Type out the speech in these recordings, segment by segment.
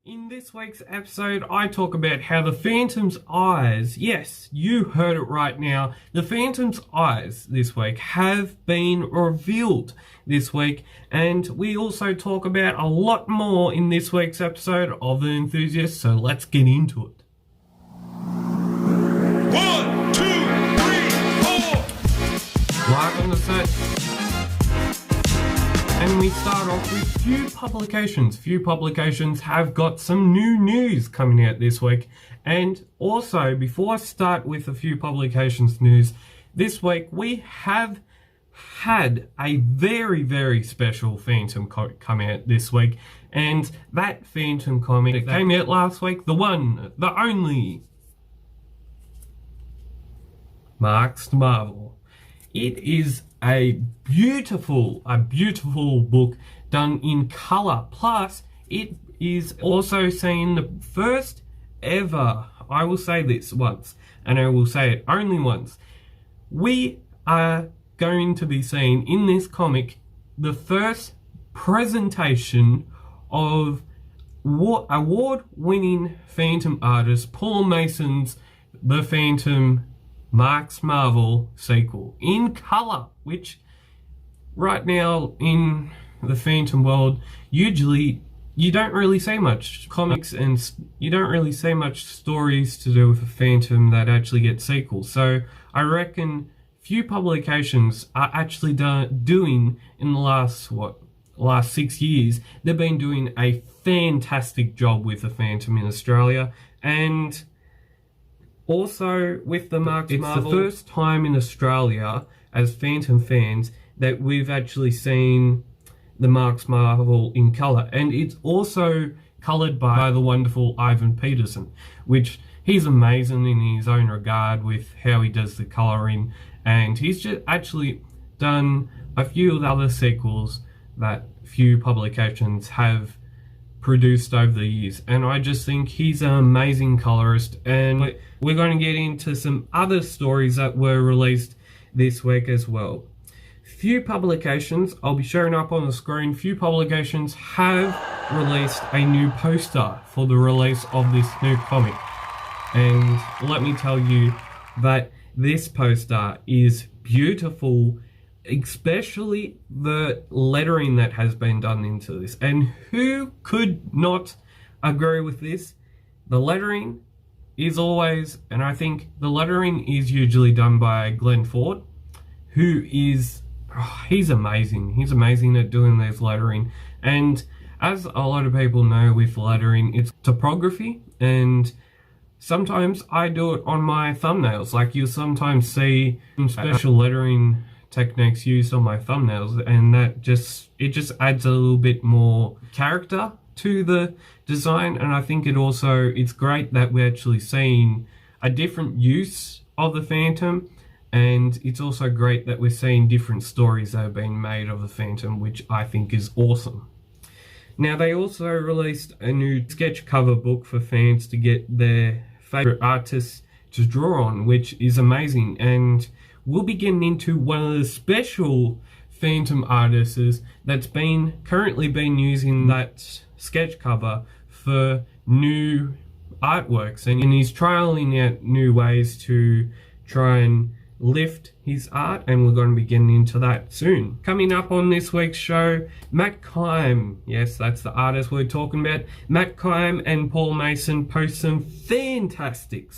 In this week's episode, I talk about how the Phantom's eyes, yes, you heard it right now, the Phantom's eyes this week have been revealed this week, and we also talk about a lot more in this week's episode of The Enthusiast, so let's get into it. 1, 2, 3, 4. Live on the set. And we start off with Frew Publications. Frew Publications have got some new news coming out this week. And also, before I start with the Frew Publications news, this week we have had a very, very special Phantom comic come out this week. And that Phantom comic that came out last week, the one, the only, Marks Marvel. It is a beautiful book done in colour. Plus, it is also seeing the first ever, I will say this once, and I will say it only once, we are going to be seeing in this comic the first presentation of award-winning Phantom artist Paul Mason's The Phantom Marks Marvel sequel in colour, which right now in the Phantom world, usually you don't really see much comics and you don't really see much stories to do with the Phantom that actually get sequels. So I reckon Frew Publications are actually doing in the last 6 years, they've been doing a fantastic job with the Phantom in Australia. And also, with the Marks Marvel, it's the first time in Australia, as Phantom fans, that we've actually seen the Marks Marvel in colour. And it's also coloured by the wonderful Ivan Peterson, which he's amazing in his own regard with how he does the colouring. And he's just actually done a few of the other sequels that Frew Publications have produced over the years, and I just think he's an amazing colorist. And we're going to get into some other stories that were released this week as well. Frew Publications, I'll be showing up on the screen, Frew Publications have released a new poster for the release of this new comic, and let me tell you that this poster is beautiful, especially the lettering that has been done into this. And who could not agree with this? The lettering is always, and I think the lettering is usually done by Glenn Ford, who is, he's amazing. He's amazing at doing this lettering. And as a lot of people know with lettering, it's typography, and sometimes I do it on my thumbnails. Like you'll sometimes see special lettering techniques used on my thumbnails, and that just adds a little bit more character to the design. And I think it's great that we're actually seeing a different use of the Phantom, and it's also great that we're seeing different stories that have been made of the Phantom, which I think is awesome. Now, they also released a new sketch cover book for fans to get their favourite artists to draw on, which is amazing. And we'll be getting into one of the special Phantom artists that's currently been using that sketch cover for new artworks, and he's trialing out new ways to try and lift his art, and we're going to be getting into that soon. Coming up on this week's show, Matt Kime, yes, that's the artist we're talking about. Matt Kime and Paul Mason post some fantastic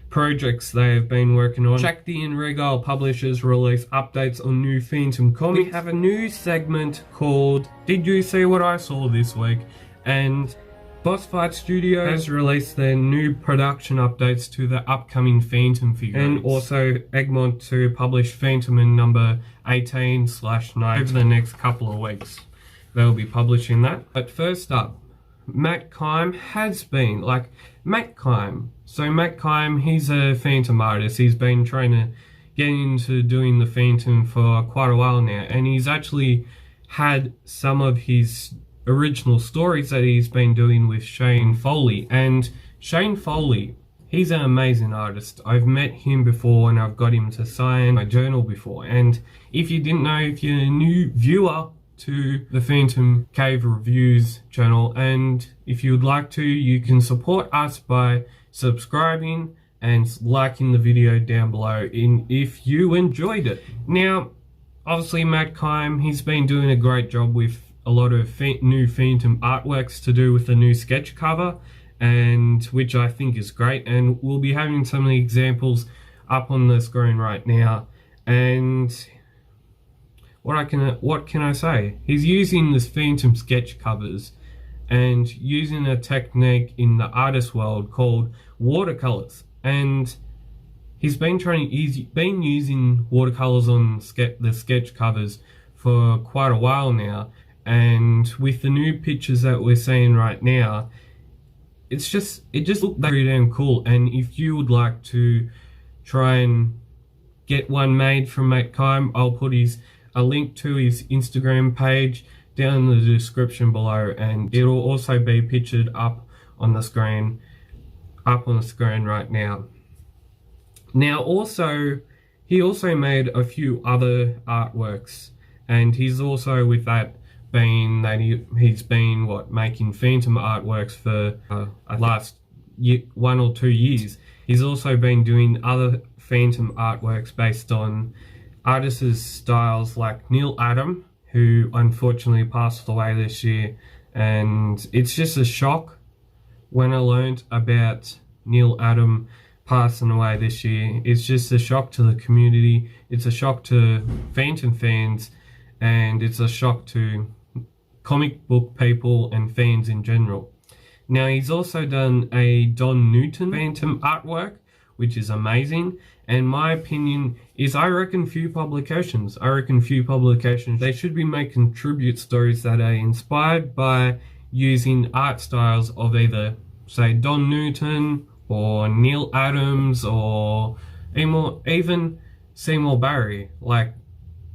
projects they have been working on. Shakti and Regal Publishers release updates on new Phantom comics. We have a new segment called Did You See What I Saw This Week? And Boss Fight Studio has released their new production updates to the upcoming Phantom figurines. And also Egmont to publish Phantom in number 18/9 over the next couple of weeks. They'll be publishing that. But first up, Matt Kime has been, Matt Kime, he's a Phantom artist. He's been trying to get into doing the Phantom for quite a while now, and he's actually had some of his original stories that he's been doing with Shane Foley. And Shane Foley, he's an amazing artist. I've met him before and I've got him to sign my journal before. And if you didn't know, if you're a new viewer to the PhantomCave Reviews channel, and if you would like to, you can support us by subscribing and liking the video down below if you enjoyed it. Now, obviously Matt Kime, he's been doing a great job with a lot of new Phantom artworks to do with the new sketch cover, and which I think is great, and we'll be having some of the examples up on the screen right now. And what can I say? He's using this Phantom sketch covers and using a technique in the artist world called watercolors, and he's been using watercolors on the sketch covers for quite a while now, and with the new pictures that we're seeing right now, it just looks very damn cool. And if you would like to try and get one made from Matt Kime, I'll put a link to his Instagram page down in the description below, and it'll also be pictured up on the screen right now. Now also, he also made a few other artworks, and he's also, with that being that he's been making Phantom artworks for last 1 or 2 years. He's also been doing other Phantom artworks based on artists' styles like Neil Adam, who unfortunately passed away this year, and it's just a shock when I learned about Neil Adam passing away this year. It's just a shock to the community, it's a shock to Phantom fans, and it's a shock to comic book people and fans in general. Now, he's also done a Don Newton Phantom artwork, which is amazing, and my opinion is I reckon Frew Publications, they should be making tribute stories that are inspired by using art styles of either, say, Don Newton or Neil Adams or even Seymour Barry, like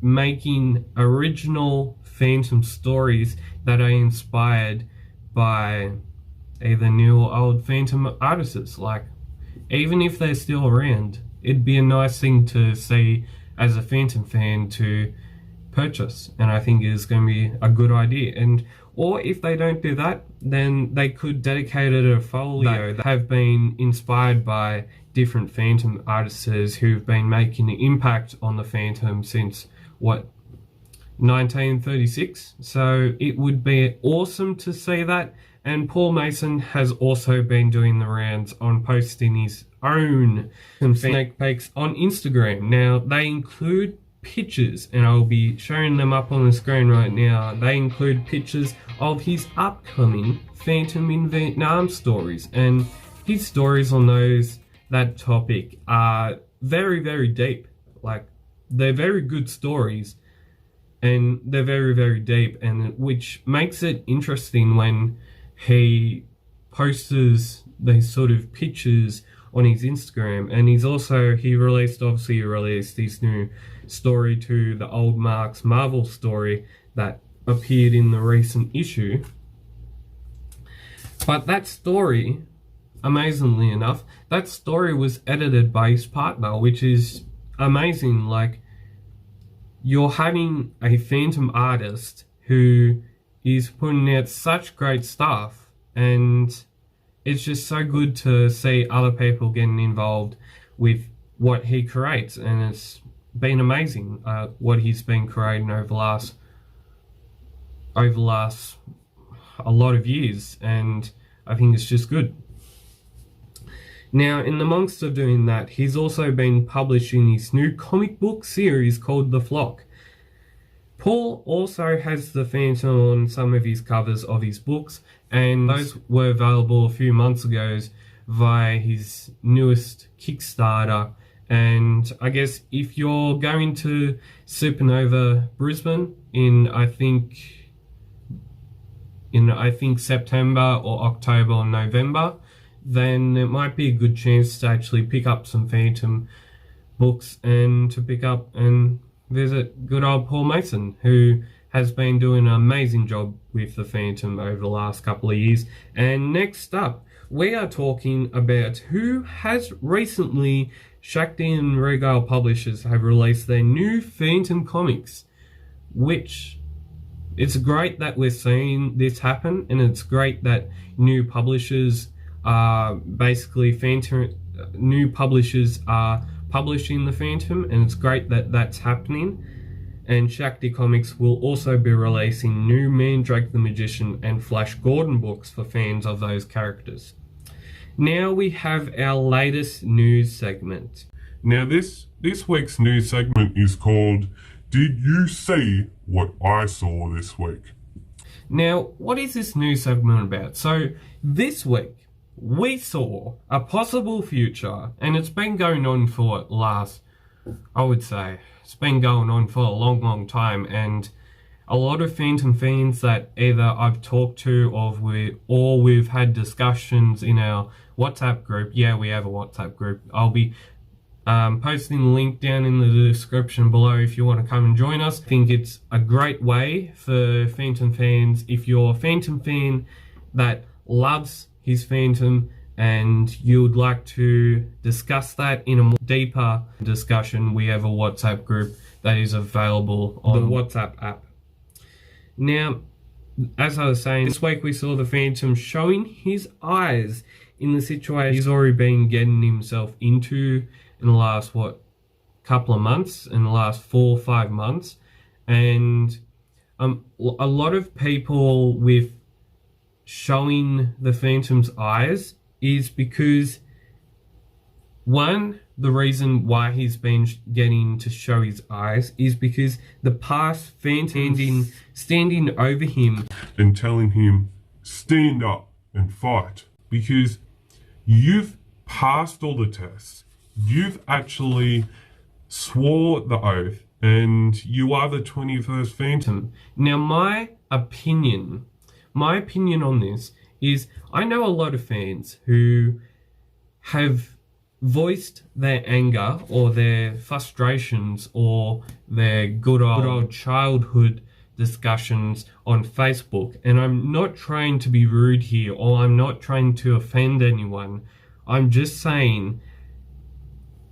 making original Phantom stories that are inspired by either new or old Phantom artists. Like, even if they're still around, it'd be a nice thing to see as a Phantom fan to purchase, and I think it's going to be a good idea. And or if they don't do that, then they could dedicate it a folio that have been inspired by different Phantom artists who've been making an impact on the Phantom since 1936. So it would be awesome to see that. And Paul Mason has also been doing the rounds on posting his own sneak peeks on Instagram. Now, they include pictures, and I'll be showing them up on the screen right now. They include pictures of his upcoming Phantom in Vietnam stories, and his stories on that topic are very, very deep. Like, they're very good stories, and they're very, very deep, and which makes it interesting when he posts these sort of pictures on his Instagram. And he released his new story to the old Mark's Marvel story that appeared in the recent issue. But that story, amazingly enough, that story was edited by his partner, which is amazing. Like, you're having a Phantom artist who is putting out such great stuff, and it's just so good to see other people getting involved with what he creates. And it's been amazing what he's been creating over the last a lot of years, and I think it's just good. Now, in the amongst of doing that, he's also been publishing his new comic book series called The Falk. Paul also has the Phantom on some of his covers of his books, and those were available a few months ago via his newest Kickstarter. And I guess if you're going to Supernova Brisbane in I think September or October or November, then it might be a good chance to actually pick up some Phantom books and to pick up and visit good old Paul Mason, who has been doing an amazing job with the Phantom over the last couple of years. And next up, we are talking about who has recently, Shakti and Regal Publishers have released their new Phantom comics, which it's great that we're seeing this happen, and it's great that new publishers are basically new publishers are publishing the Phantom, and it's great that that's happening. And Shakti Comics will also be releasing new Mandrake the Magician and Flash Gordon books for fans of those characters. Now we have our latest news segment. Now this week's news segment is called Did You See What I Saw This Week? Now, what is this news segment about? So this week we saw a possible future, and it's been going on for I would say, it's been going on for a long time, and a lot of Phantom fans that either I've talked to or we've had discussions in our WhatsApp group. Yeah, we have a WhatsApp group. I'll be posting the link down in the description below if you want to come and join us. I think it's a great way for Phantom fans. If you're a Phantom fan that loves his Phantom and you'd like to discuss that in a more deeper discussion, we have a WhatsApp group that is available on the WhatsApp app. Now, as I was saying, this week we saw the Phantom showing his eyes in the situation he's already been getting himself into in the last, couple of months, in the last 4 or 5 months. And a lot of people with showing the Phantom's eyes is because, one, the reason why he's been getting to show his eyes is because the past Phantom standing over him and telling him, stand up and fight, because you've passed all the tests. You've actually swore the oath, and you are the 21st Phantom. Now, my opinion on this is, I know a lot of fans who have voiced their anger or their frustrations or their good old childhood discussions on Facebook, and I'm not trying to be rude here, or I'm not trying to offend anyone. I'm just saying,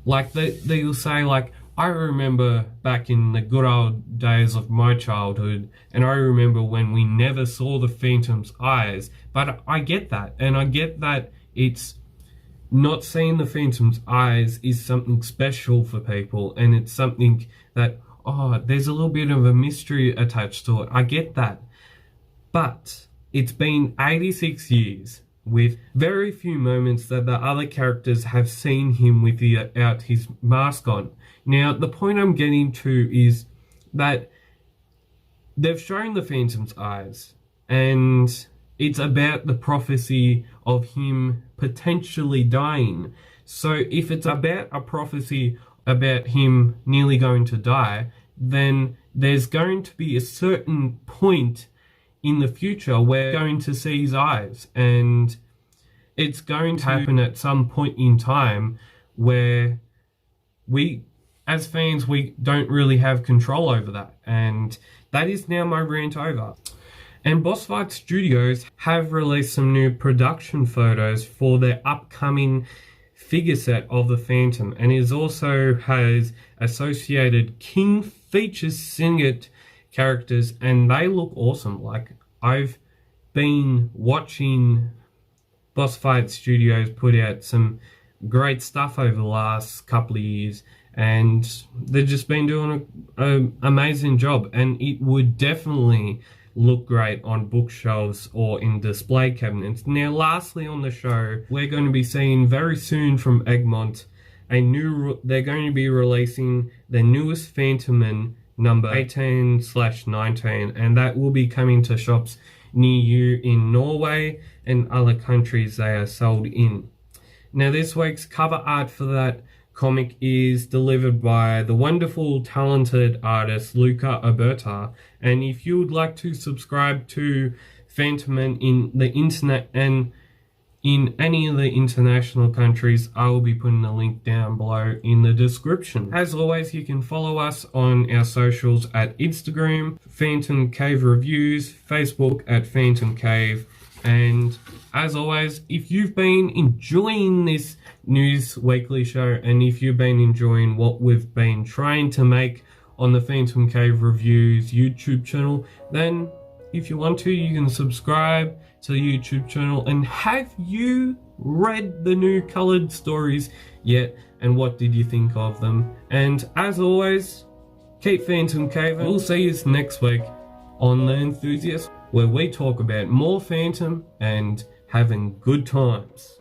like, they'll say, like, I remember back in the good old days of my childhood, and I remember when we never saw the Phantom's eyes. But I get that, and I get that it's not seeing the Phantom's eyes is something special for people, and it's something that, there's a little bit of a mystery attached to it. I get that. But it's been 86 years with very few moments that the other characters have seen him without his mask on. Now, the point I'm getting to is that they've shown the Phantom's eyes, and it's about the prophecy of him potentially dying. So if it's about a prophecy about him nearly going to die, then there's going to be a certain point in the future where we're going to see his eyes, and it's going to happen at some point in time where we, as fans, we don't really have control over that. And that is now my rant over. And Boss Fight Studios have released some new production photos for their upcoming figure set of the Phantom, and it also has associated King Features Syndicate characters, and they look awesome. Like, I've been watching Boss Fight Studios put out some great stuff over the last couple of years, and they've just been doing an amazing job, and it would definitely look great on bookshelves or in display cabinets. Now, lastly on the show, we're going to be seeing very soon from Egmont they're going to be releasing their newest Phantom number 18/19, and that will be coming to shops near you in Norway and other countries they are sold in. Now, this week's cover art for that comic is delivered by the wonderful, talented artist Luca Alberta, and if you would like to subscribe to Phantom in the internet and in any of the international countries, I will be putting the link down below in the description. As always, you can follow us on our socials at Instagram, PhantomCave Reviews, Facebook at PhantomCave, and as always, if you've been enjoying this news weekly show, and if you've been enjoying what we've been trying to make on the Phantom Cave Reviews YouTube channel, then if you want to, you can subscribe to the YouTube channel. And have you read the new coloured stories yet? And what did you think of them? And as always, keep Phantom Cave. We'll see you next week on The Enthusiast, where we talk about more Phantom and having good times.